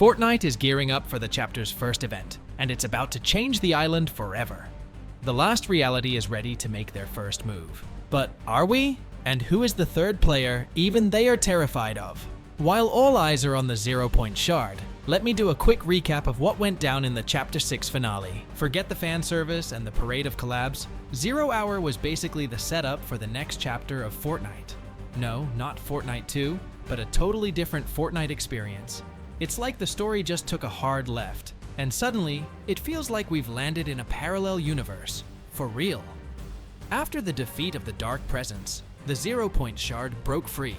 Fortnite is gearing up for the chapter's first event, and it's about to change the island forever. The last reality is ready to make their first move. But are we? And who is the third player even they are terrified of? While all eyes are on the 0 Point Shard, let me do a quick recap of what went down in the Chapter 6 finale. Forget the fan service and the parade of collabs. 0 Hour was basically the setup for the next chapter of Fortnite. No, not Fortnite 2, but a totally different Fortnite experience. It's like the story just took a hard left, and suddenly, it feels like we've landed in a parallel universe. For real. After the defeat of the Dark Presence, the 0 Point Shard broke free.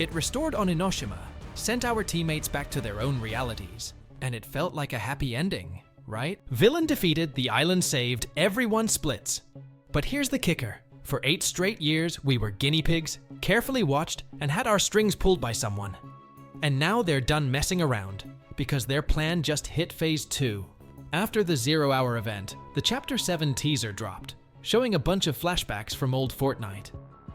It restored Oninoshima, sent our teammates back to their own realities, and it felt like a happy ending, right? Villain defeated, the island saved, everyone splits. But here's the kicker. For 8 straight years, we were guinea pigs, carefully watched, and had our strings pulled by someone. And now they're done messing around, because their plan just hit Phase 2. After the 0 Hour event, the Chapter 7 teaser dropped, showing a bunch of flashbacks from old Fortnite.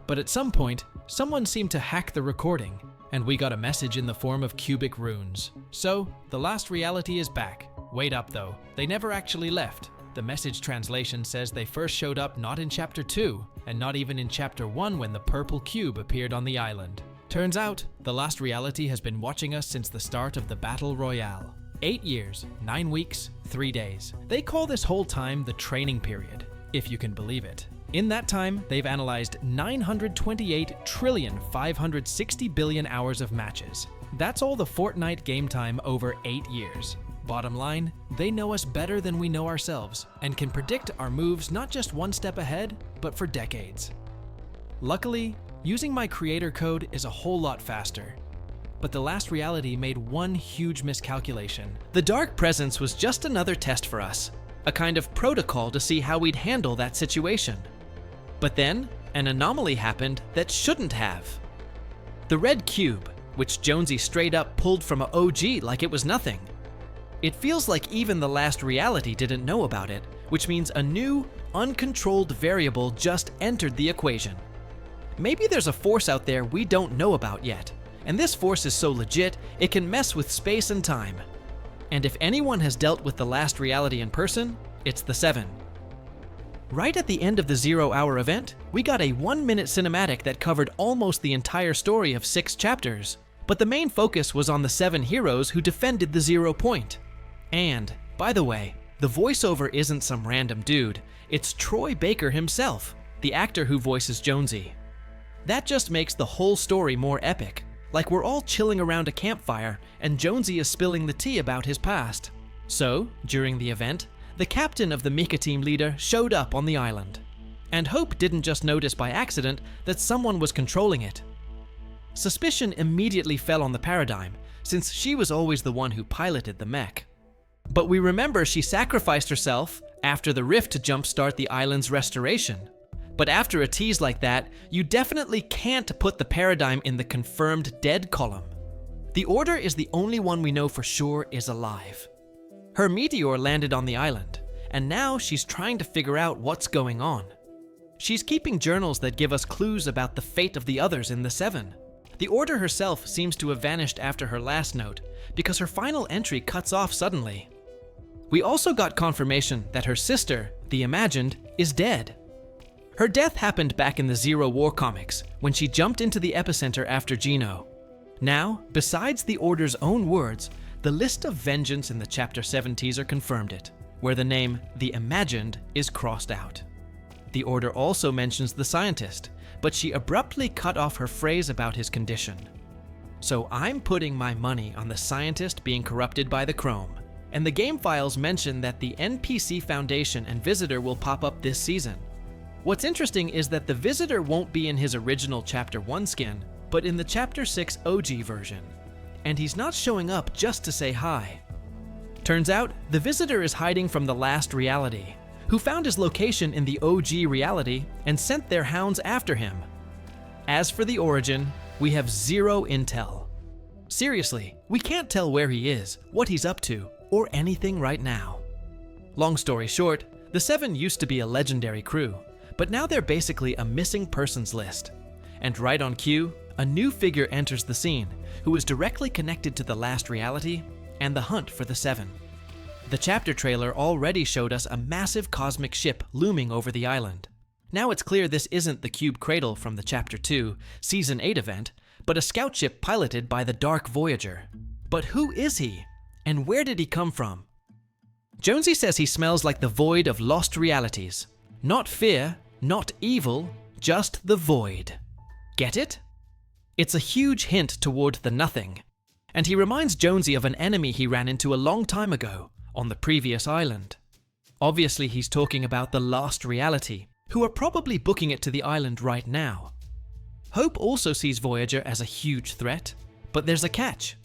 But at some point, someone seemed to hack the recording, and we got a message in the form of cubic runes. So, the last reality is back. Wait up though, they never actually left. The message translation says they first showed up not in Chapter 2, and not even in Chapter 1 when the purple cube appeared on the island. Turns out, the last reality has been watching us since the start of the Battle Royale. 8 years, 9 weeks, 3 days. They call this whole time the training period, if you can believe it. In that time, they've analyzed 928,560,000,000,000 hours of matches. That's all the Fortnite game time over 8 years. Bottom line, they know us better than we know ourselves, and can predict our moves not just one step ahead, but for decades. Luckily, using my creator code is a whole lot faster. But the last reality made one huge miscalculation. The Dark Presence was just another test for us, a kind of protocol to see how we'd handle that situation. But then, an anomaly happened that shouldn't have. The red cube, which Jonesy straight up pulled from a OG like it was nothing. It feels like even the last reality didn't know about it, which means a new, uncontrolled variable just entered the equation. Maybe there's a force out there we don't know about yet, and this force is so legit, it can mess with space and time. And if anyone has dealt with the last reality in person, it's the 7. Right at the end of the 0 Hour event, we got a 1-minute cinematic that covered almost the entire story of 6 chapters. But the main focus was on the 7 heroes who defended the 0 Point. And, by the way, the voiceover isn't some random dude, it's Troy Baker himself, the actor who voices Jonesy. That just makes the whole story more epic, like we're all chilling around a campfire and Jonesy is spilling the tea about his past. So, during the event, the captain of the Mika team leader showed up on the island. And Hope didn't just notice by accident that someone was controlling it. Suspicion immediately fell on the Paradigm, since she was always the one who piloted the mech. But we remember she sacrificed herself after the rift to jumpstart the island's restoration. But after a tease like that, you definitely can't put the Paradigm in the confirmed dead column. The Order is the only one we know for sure is alive. Her meteor landed on the island, and now she's trying to figure out what's going on. She's keeping journals that give us clues about the fate of the others in the 7. The Order herself seems to have vanished after her last note, because her final entry cuts off suddenly. We also got confirmation that her sister, the Imagined, is dead. Her death happened back in the 0 War comics, when she jumped into the epicenter after Geno. Now, besides the Order's own words, the list of vengeance in the Chapter 7 teaser confirmed it, where the name The Imagined is crossed out. The Order also mentions the scientist, but she abruptly cut off her phrase about his condition. So I'm putting my money on the scientist being corrupted by the Chrome, and the game files mention that the NPC Foundation and Visitor will pop up this season. What's interesting is that the Visitor won't be in his original Chapter 1 skin, but in the Chapter 6 OG version. And he's not showing up just to say hi. Turns out, the Visitor is hiding from the last reality, who found his location in the OG reality and sent their hounds after him. As for the origin, we have 0 intel. Seriously, we can't tell where he is, what he's up to, or anything right now. Long story short, the 7 used to be a legendary crew, but now they're basically a missing persons list. And right on cue, a new figure enters the scene, who is directly connected to the last reality and the hunt for the Seven. The chapter trailer already showed us a massive cosmic ship looming over the island. Now it's clear this isn't the Cube Cradle from the Chapter 2, Season 8 event, but a scout ship piloted by the Dark Voyager. But who is he? And where did he come from? Jonesy says he smells like the void of lost realities. Not fear, not evil, just the void. Get it? It's a huge hint toward the nothing. And he reminds Jonesy of an enemy he ran into a long time ago, on the previous island. Obviously he's talking about the lost reality, who are probably booking it to the island right now. Hope also sees Voyager as a huge threat, but there's a catch.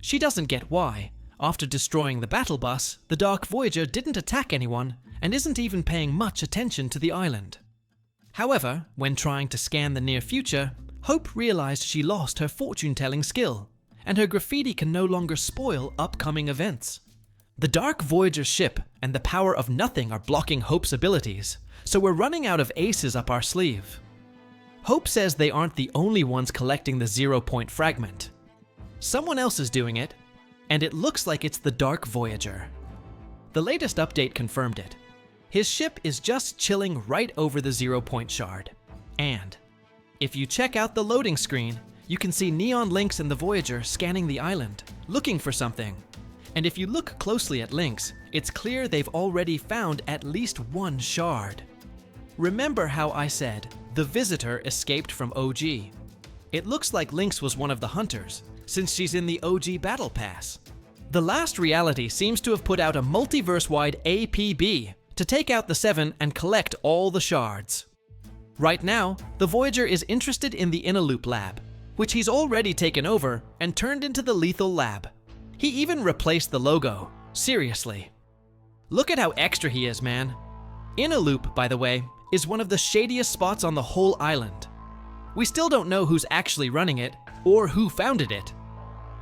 She doesn't get why, after destroying the battle bus, the Dark Voyager didn't attack anyone and isn't even paying much attention to the island. However, when trying to scan the near future, Hope realized she lost her fortune-telling skill, and her graffiti can no longer spoil upcoming events. The Dark Voyager ship and the power of nothing are blocking Hope's abilities, so we're running out of aces up our sleeve. Hope says they aren't the only ones collecting the 0-point fragment. Someone else is doing it, and it looks like it's the Dark Voyager. The latest update confirmed it. His ship is just chilling right over the 0-point shard. And if you check out the loading screen, you can see neon Lynx and the Voyager scanning the island, looking for something. And if you look closely at Lynx, it's clear they've already found at least one shard. Remember how I said the visitor escaped from OG? It looks like Lynx was one of the hunters, since she's in the OG Battle Pass. The last reality seems to have put out a multiverse-wide APB to take out the Seven and collect all the shards. Right now, the Voyager is interested in the Inner Loop lab, which he's already taken over and turned into the Lethal Lab. He even replaced the logo. Seriously. Look at how extra he is, man. Inner Loop, by the way, is one of the shadiest spots on the whole island. We still don't know who's actually running it, or who founded it.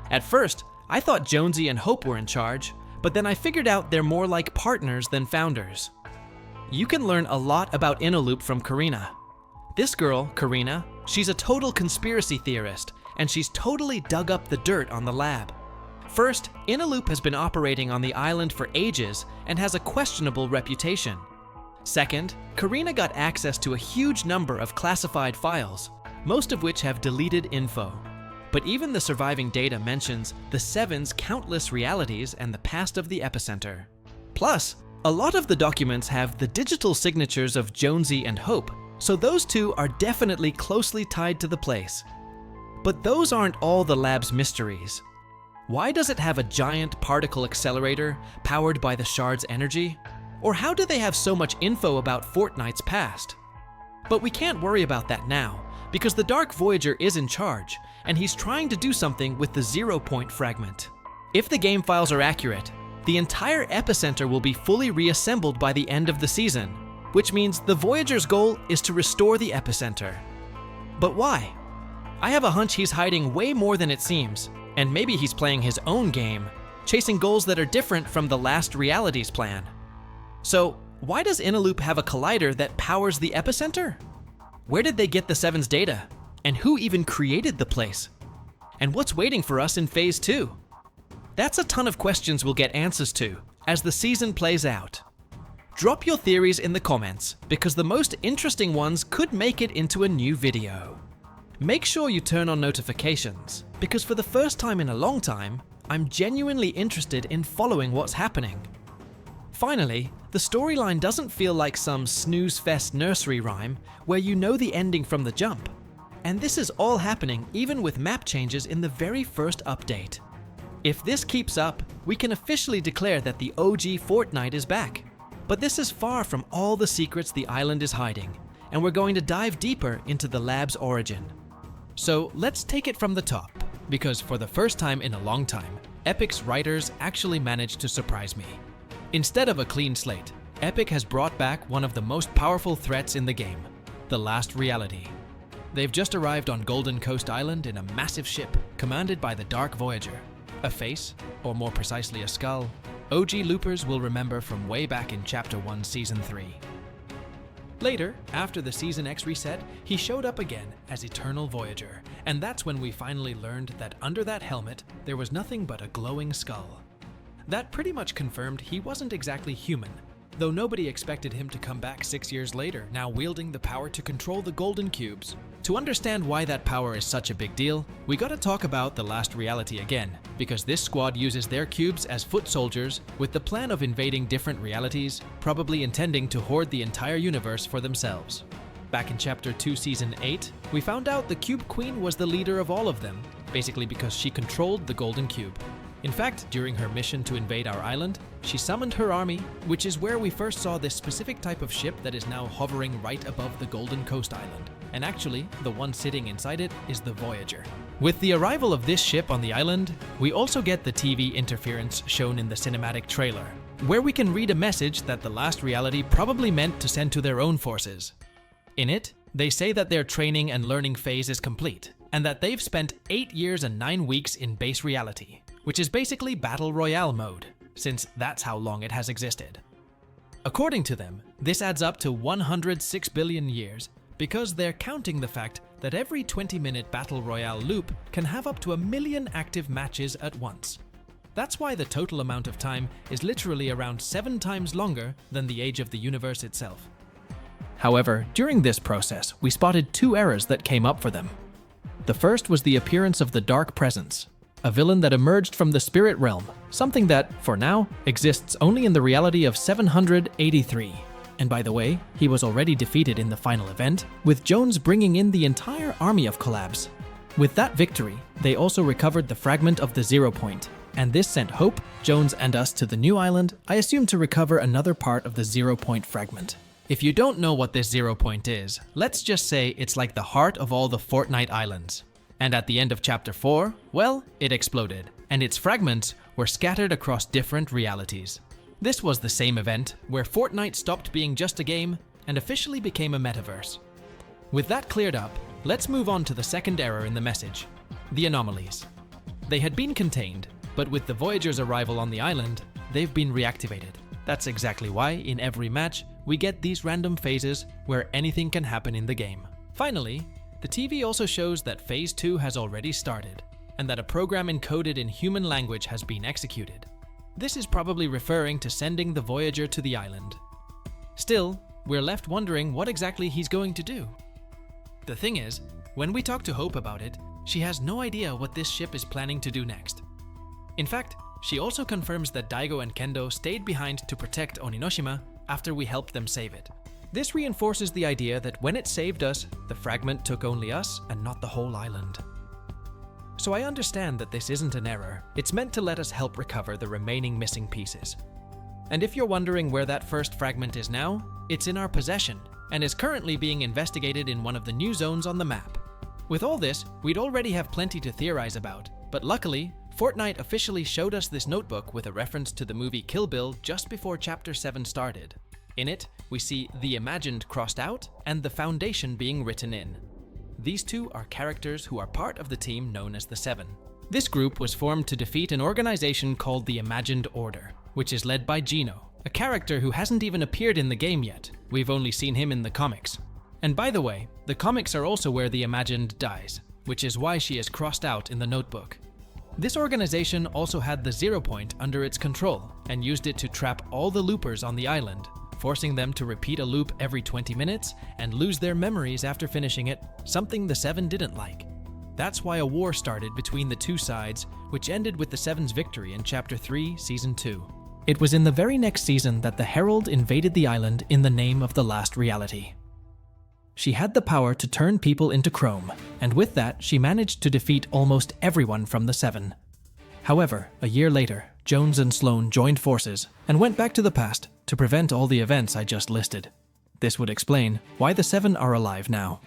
At first, I thought Jonesy and Hope were in charge, but then I figured out they're more like partners than founders. You can learn a lot about Inner Loop from Karina. This girl, Karina, she's a total conspiracy theorist, and she's totally dug up the dirt on the lab. First, Inner Loop has been operating on the island for ages and has a questionable reputation. Second, Karina got access to a huge number of classified files, most of which have deleted info. But even the surviving data mentions the Seven's countless realities and the past of the epicenter. Plus, a lot of the documents have the digital signatures of Jonesy and Hope, so those two are definitely closely tied to the place. But those aren't all the lab's mysteries. Why does it have a giant particle accelerator powered by the shard's energy? Or how do they have so much info about Fortnite's past? But we can't worry about that now, because the Dark Voyager is in charge, and he's trying to do something with the 0-point fragment. If the game files are accurate, the entire epicenter will be fully reassembled by the end of the season, which means the Voyager's goal is to restore the epicenter. But why? I have a hunch he's hiding way more than it seems, and maybe he's playing his own game, chasing goals that are different from the last reality's plan. So, why does Inner Loop have a collider that powers the epicenter? Where did they get the Seven's data? And who even created the place? And what's waiting for us in Phase 2? That's a ton of questions we'll get answers to as the season plays out. Drop your theories in the comments, because the most interesting ones could make it into a new video. Make sure you turn on notifications, because for the first time in a long time, I'm genuinely interested in following what's happening. Finally, the storyline doesn't feel like some snooze-fest nursery rhyme where you know the ending from the jump. And this is all happening even with map changes in the very first update. If this keeps up, we can officially declare that the OG Fortnite is back. But this is far from all the secrets the island is hiding, and we're going to dive deeper into the lab's origin. So let's take it from the top, because for the first time in a long time, Epic's writers actually managed to surprise me. Instead of a clean slate, Epic has brought back one of the most powerful threats in the game, the last reality. They've just arrived on Golden Coast Island in a massive ship commanded by the Dark Voyager. A face, or more precisely a skull, OG loopers will remember from way back in Chapter 1, Season 3. Later, after the Season X reset, he showed up again as Eternal Voyager, and that's when we finally learned that under that helmet, there was nothing but a glowing skull. That pretty much confirmed he wasn't exactly human, though nobody expected him to come back 6 years later, now wielding the power to control the golden cubes. To understand why that power is such a big deal, we gotta talk about the last reality again, because this squad uses their cubes as foot soldiers with the plan of invading different realities, probably intending to hoard the entire universe for themselves. Back in Chapter 2, Season 8, we found out the Cube Queen was the leader of all of them, basically because she controlled the Golden Cube. In fact, during her mission to invade our island, she summoned her army, which is where we first saw this specific type of ship that is now hovering right above the Golden Coast Island. And actually, the one sitting inside it is the Voyager. With the arrival of this ship on the island, we also get the TV interference shown in the cinematic trailer, where we can read a message that the last reality probably meant to send to their own forces. In it, they say that their training and learning phase is complete, and that they've spent 8 years and 9 weeks in base reality, which is basically Battle Royale mode, since that's how long it has existed. According to them, this adds up to 106 billion years, because they're counting the fact that every 20-minute Battle Royale loop can have up to 1 million active matches at once. That's why the total amount of time is literally around 7 times longer than the age of the universe itself. However, during this process, we spotted 2 errors that came up for them. The first was the appearance of the Dark Presence, a villain that emerged from the spirit realm, something that, for now, exists only in the reality of 783. And by the way, he was already defeated in the final event, with Jones bringing in the entire army of collabs. With that victory, they also recovered the fragment of the 0 point, and this sent Hope, Jones, and us to the new island, I assume to recover another part of the 0 point fragment. If you don't know what this 0 point is, let's just say it's like the heart of all the Fortnite islands. And at the end of Chapter 4, well, it exploded, and its fragments were scattered across different realities. This was the same event where Fortnite stopped being just a game and officially became a metaverse. With that cleared up, let's move on to the second error in the message, the anomalies. They had been contained, but with the Voyager's arrival on the island, they've been reactivated. That's exactly why, in every match, we get these random phases where anything can happen in the game. Finally, the TV also shows that Phase 2 has already started, and that a program encoded in human language has been executed. This is probably referring to sending the Voyager to the island. Still, we're left wondering what exactly he's going to do. The thing is, when we talk to Hope about it, she has no idea what this ship is planning to do next. In fact, she also confirms that Daigo and Kendo stayed behind to protect Oninoshima after we helped them save it. This reinforces the idea that when it saved us, the fragment took only us and not the whole island. So I understand that this isn't an error, it's meant to let us help recover the remaining missing pieces. And if you're wondering where that first fragment is now, it's in our possession, and is currently being investigated in one of the new zones on the map. With all this, we'd already have plenty to theorize about, but luckily, Fortnite officially showed us this notebook with a reference to the movie Kill Bill just before Chapter 7 started. In it, we see the Imagined crossed out and the Foundation being written in. These two are characters who are part of the team known as the Seven. This group was formed to defeat an organization called the Imagined Order, which is led by Gino, a character who hasn't even appeared in the game yet. We've only seen him in the comics. And by the way, the comics are also where the Imagined dies, which is why she is crossed out in the notebook. This organization also had the 0 point under its control and used it to trap all the loopers on the island, forcing them to repeat a loop every 20 minutes and lose their memories after finishing it, something the Seven didn't like. That's why a war started between the two sides, which ended with the Seven's victory in Chapter 3, Season 2. It was in the very next season that the Herald invaded the island in the name of the last reality. She had the power to turn people into chrome, and with that, she managed to defeat almost everyone from the Seven. However, a year later, Jones and Sloan joined forces and went back to the past to prevent all the events I just listed. This would explain why the Seven are alive now.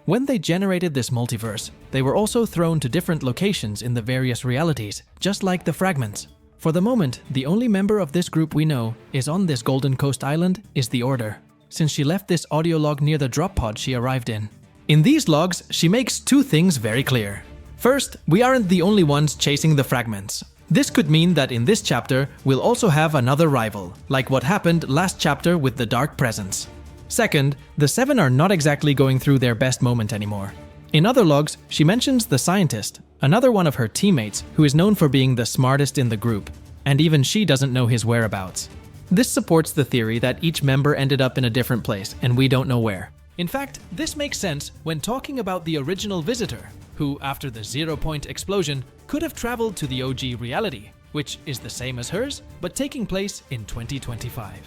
When they generated this multiverse, they were also thrown to different locations in the various realities, just like the fragments. For the moment, the only member of this group we know is on this Golden Coast Island is the Order, since she left this audio log near the drop pod she arrived in. In these logs, she makes two things very clear. First, we aren't the only ones chasing the fragments. This could mean that in this chapter, we'll also have another rival, like what happened last chapter with the Dark Presence. Second, the Seven are not exactly going through their best moment anymore. In other logs, she mentions the Scientist, another one of her teammates who is known for being the smartest in the group. and even she doesn't know his whereabouts. This supports the theory that each member ended up in a different place, and we don't know where. In fact, this makes sense when talking about the original visitor, who, after the 0 Point explosion, could have traveled to the OG reality, which is the same as hers, but taking place in 2025.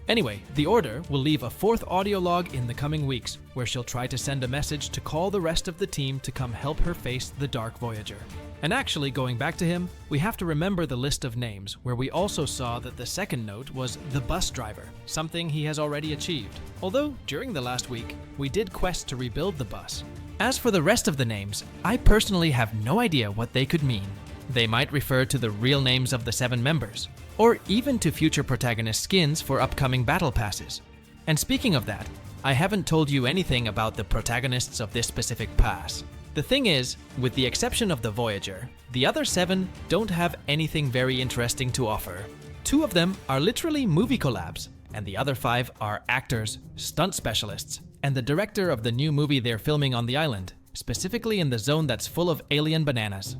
Anyway, the Order will leave a 4th audio log in the coming weeks, where she'll try to send a message to call the rest of the team to come help her face the Dark Voyager. And actually, going back to him, we have to remember the list of names, where we also saw that the second note was the bus driver, something he has already achieved. Although, during the last week, we did quest to rebuild the bus. As for the rest of the names, I personally have no idea what they could mean. They might refer to the real names of the 7 members, or even to future protagonist skins for upcoming battle passes. And speaking of that, I haven't told you anything about the protagonists of this specific pass. The thing is, with the exception of the Voyager, the other 7 don't have anything very interesting to offer. 2 of them are literally movie collabs, and the other 5 are actors, stunt specialists, and the director of the new movie they're filming on the island, specifically in the zone that's full of alien bananas.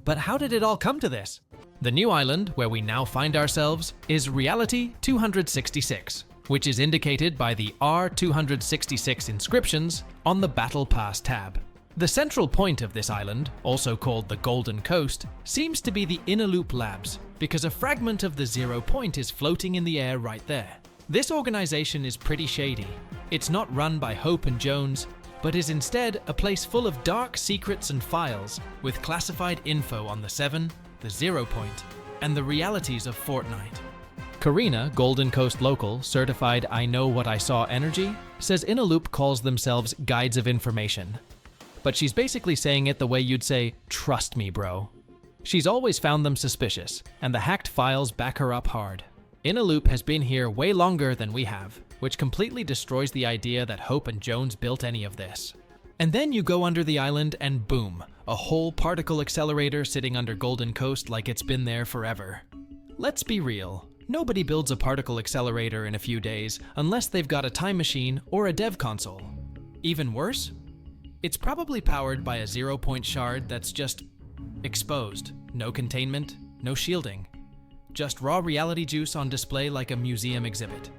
But how did it all come to this? The new island, where we now find ourselves, is Reality 266, which is indicated by the R266 inscriptions on the Battle Pass tab. The central point of this island, also called the Golden Coast, seems to be the Inner Loop Labs, because a fragment of the 0 Point is floating in the air right there. This organization is pretty shady. It's not run by Hope and Jones, but is instead a place full of dark secrets and files with classified info on the 7, the 0 Point, and the realities of Fortnite. Karina, Golden Coast local, certified I know what I saw energy, says Inner Loop calls themselves guides of information. But she's basically saying it the way you'd say, trust me, bro. She's always found them suspicious, and the hacked files back her up hard. Inner Loop has been here way longer than we have, which completely destroys the idea that Hope and Jones built any of this. And then you go under the island and boom, a whole particle accelerator sitting under Golden Coast like it's been there forever. Let's be real, nobody builds a particle accelerator in a few days unless they've got a time machine or a dev console. Even worse? It's probably powered by a 0 Point shard that's just exposed. No containment, no shielding. Just raw reality juice on display like a museum exhibit.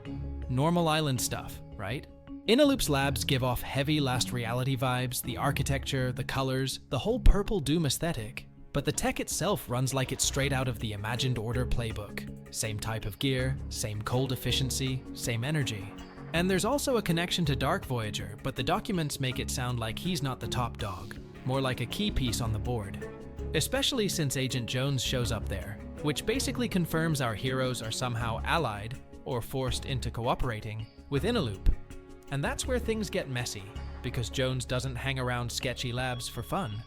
Normal island stuff, right? Inner Loop's labs give off heavy Last Reality vibes, the architecture, the colors, the whole Purple Doom aesthetic. But the tech itself runs like it's straight out of the Imagined Order playbook. Same type of gear, same cold efficiency, same energy. And there's also a connection to Dark Voyager, but the documents make it sound like he's not the top dog, more like a key piece on the board. Especially since Agent Jones shows up there, which basically confirms our heroes are somehow allied, or forced into cooperating, with Inner Loop. And that's where things get messy, because Jones doesn't hang around sketchy labs for fun.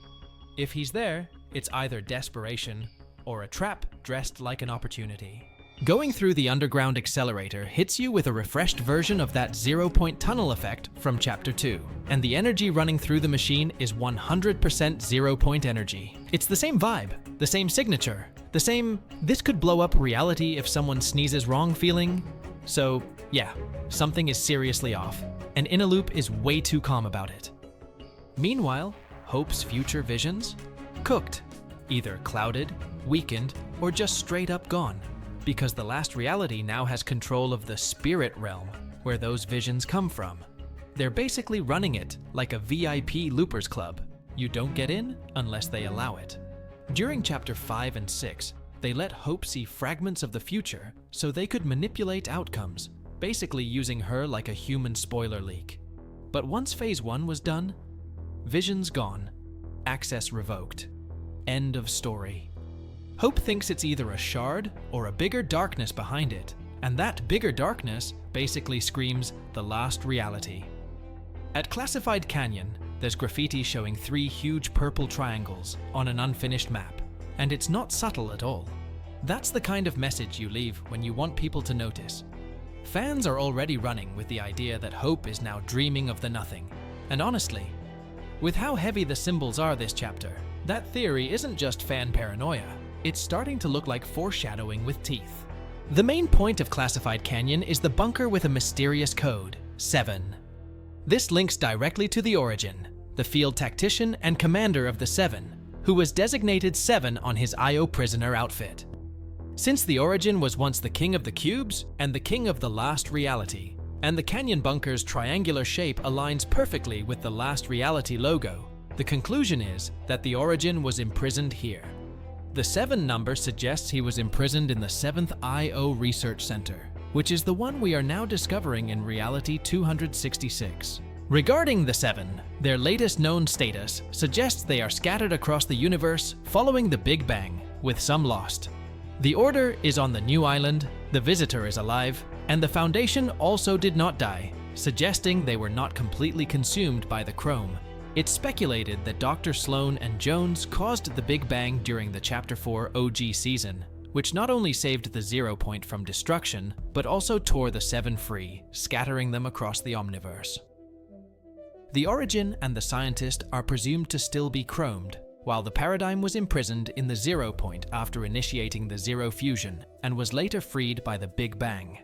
If he's there, it's either desperation, or a trap dressed like an opportunity. Going through the underground accelerator hits you with a refreshed version of that 0 Point tunnel effect from Chapter 2, and the energy running through the machine is 100% 0 Point energy. It's the same vibe, the same signature, the same this could blow up reality if someone sneezes wrong feeling. So yeah, something is seriously off, and Inner Loop is way too calm about it. Meanwhile, Hope's future visions? Cooked, either clouded, weakened, or just straight up gone. Because the Last Reality now has control of the spirit realm, where those visions come from. They're basically running it like a VIP Loopers Club. You don't get in unless they allow it. During Chapter 5 and 6, they let Hope see fragments of the future so they could manipulate outcomes, basically using her like a human spoiler leak. But once Phase 1 was done, visions gone, access revoked. End of story. Hope thinks it's either a shard or a bigger darkness behind it, and that bigger darkness basically screams the Last Reality. At Classified Canyon, there's graffiti showing 3 huge purple triangles on an unfinished map, and it's not subtle at all. That's the kind of message you leave when you want people to notice. Fans are already running with the idea that Hope is now dreaming of the nothing, and honestly, with how heavy the symbols are this chapter, that theory isn't just fan paranoia. It's starting to look like foreshadowing with teeth. The main point of Classified Canyon is the bunker with a mysterious code, 7. This links directly to the Origin, the field tactician and commander of the 7, who was designated 7 on his IO prisoner outfit. Since the Origin was once the king of the cubes and the king of the last reality, and the canyon bunker's triangular shape aligns perfectly with the last reality logo, the conclusion is that the Origin was imprisoned here. The 7 number suggests he was imprisoned in the 7th I/O Research Center, which is the one we are now discovering in Reality 266. Regarding the 7, their latest known status suggests they are scattered across the universe following the Big Bang, with some lost. The Order is on the new island, the Visitor is alive, and the Foundation also did not die, suggesting they were not completely consumed by the chrome. It's speculated that Dr. Sloan and Jones caused the Big Bang during the Chapter 4 OG season, which not only saved the 0 point from destruction, but also tore the 7 free, scattering them across the Omniverse. The Origin and the Scientist are presumed to still be chromed, while the Paradigm was imprisoned in the 0 point after initiating the Zero Fusion, and was later freed by the Big Bang.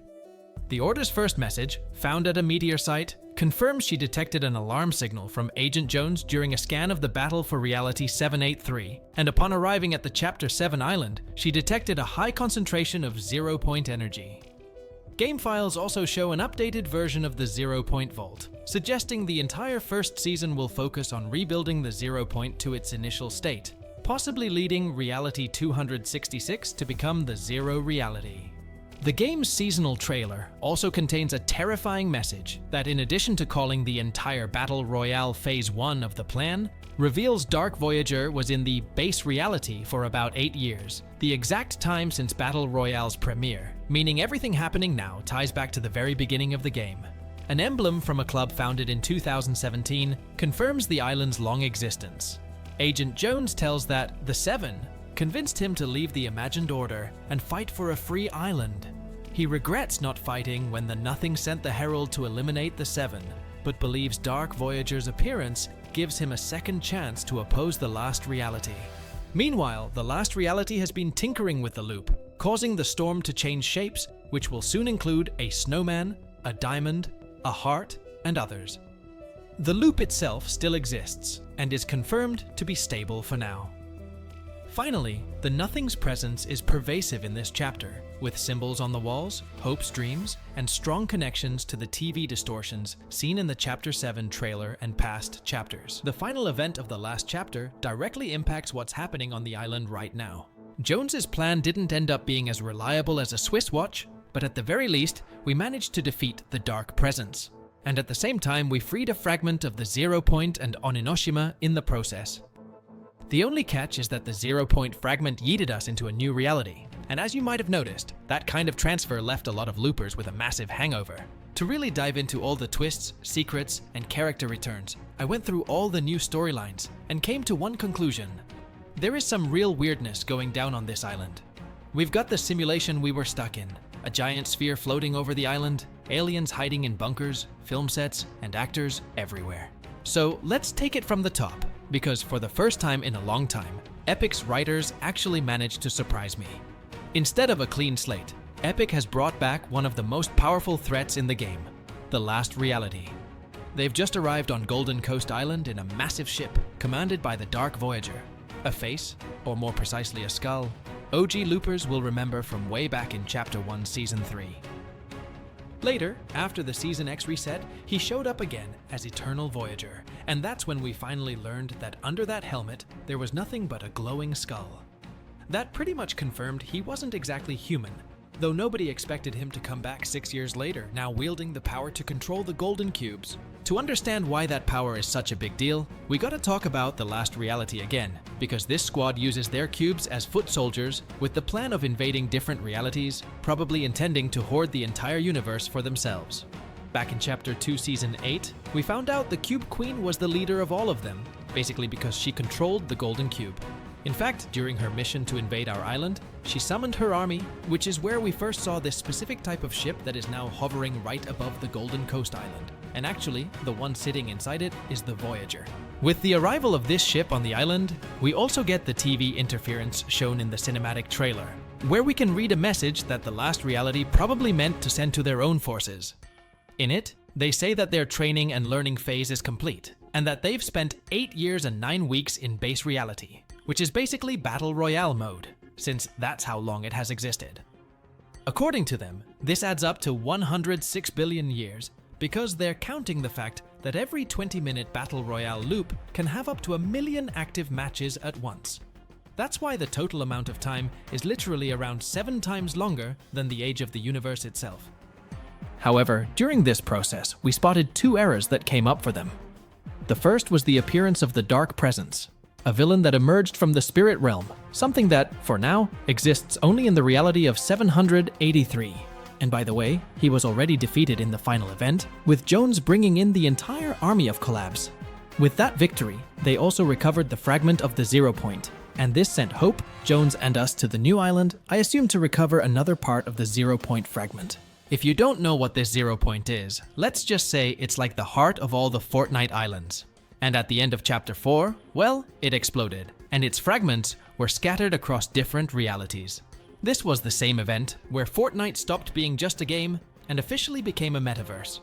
The Order's first message, found at a meteor site, confirms she detected an alarm signal from Agent Jones during a scan of the battle for Reality 783, and upon arriving at the Chapter 7 island, she detected a high concentration of 0 point energy. Game files also show an updated version of the 0 point vault, suggesting the entire first season will focus on rebuilding the 0 point to its initial state, possibly leading Reality 266 to become the Zero Reality. The game's seasonal trailer also contains a terrifying message that, in addition to calling the entire Battle Royale Phase 1 of the plan, reveals Dark Voyager was in the base reality for about 8 years, the exact time since Battle Royale's premiere, meaning everything happening now ties back to the very beginning of the game. An emblem from a club founded in 2017 confirms the island's long existence. Agent Jones tells that the 7 convinced him to leave the imagined order and fight for a free island. He regrets not fighting when the Nothing sent the Herald to eliminate the 7, but believes Dark Voyager's appearance gives him a second chance to oppose the last reality. Meanwhile, the last reality has been tinkering with the loop, causing the storm to change shapes, which will soon include a snowman, a diamond, a heart, and others. The loop itself still exists, and is confirmed to be stable for now. Finally, the Nothing's presence is pervasive in this chapter, with symbols on the walls, hopes, dreams, and strong connections to the TV distortions seen in the Chapter 7 trailer and past chapters. The final event of the last chapter directly impacts what's happening on the island right now. Jones's plan didn't end up being as reliable as a Swiss watch, but at the very least, we managed to defeat the Dark Presence. And at the same time, we freed a fragment of the 0 point and Oninoshima in the process. The only catch is that the 0 point fragment yeeted us into a new reality, and as you might have noticed, that kind of transfer left a lot of loopers with a massive hangover. To really dive into all the twists, secrets, and character returns, I went through all the new storylines and came to one conclusion. There is some real weirdness going down on this island. We've got the simulation we were stuck in, a giant sphere floating over the island, aliens hiding in bunkers, film sets, and actors everywhere. So let's take it from the top, because for the first time in a long time, Epic's writers actually managed to surprise me. Instead of a clean slate, Epic has brought back one of the most powerful threats in the game, the last reality. They've just arrived on Golden Coast Island in a massive ship commanded by the Dark Voyager. A face, or more precisely a skull, OG loopers will remember from way back in Chapter 1 Season 3. Later, after the Season X reset, he showed up again as Eternal Voyager, and that's when we finally learned that under that helmet, there was nothing but a glowing skull. That pretty much confirmed he wasn't exactly human, though nobody expected him to come back 6 years later, now wielding the power to control the Golden Cubes. To understand why that power is such a big deal, we gotta talk about the last reality again, because this squad uses their cubes as foot soldiers with the plan of invading different realities, probably intending to hoard the entire universe for themselves. Back in Chapter 2 Season 8, we found out the Cube Queen was the leader of all of them, basically because she controlled the Golden Cube. In fact, during her mission to invade our island, she summoned her army, which is where we first saw this specific type of ship that is now hovering right above the Golden Coast Island. And actually, the one sitting inside it is the Voyager. With the arrival of this ship on the island, we also get the TV interference shown in the cinematic trailer, where we can read a message that the last reality probably meant to send to their own forces. In it, they say that their training and learning phase is complete, and that they've spent 8 years and 9 weeks in base reality, which is basically Battle Royale mode. since that's how long it has existed. According to them, this adds up to 106 billion years because they're counting the fact that every 20-minute battle royale loop can have up to 1 million active matches at once. That's why the total amount of time is literally around 7 times longer than the age of the universe itself. However, during this process, we spotted 2 errors that came up for them. The first was the appearance of the Dark Presence, a villain that emerged from the spirit realm, something that, for now, exists only in the reality of 783. And by the way, he was already defeated in the final event, with Jones bringing in the entire army of collabs. With that victory, they also recovered the fragment of the 0 point, and this sent Hope, Jones, and us to the new island, I assume to recover another part of the 0 point fragment. If you don't know what this 0 point is, let's just say it's like the heart of all the Fortnite islands. And at the end of Chapter 4, well, it exploded, and its fragments were scattered across different realities. This was the same event where Fortnite stopped being just a game and officially became a metaverse.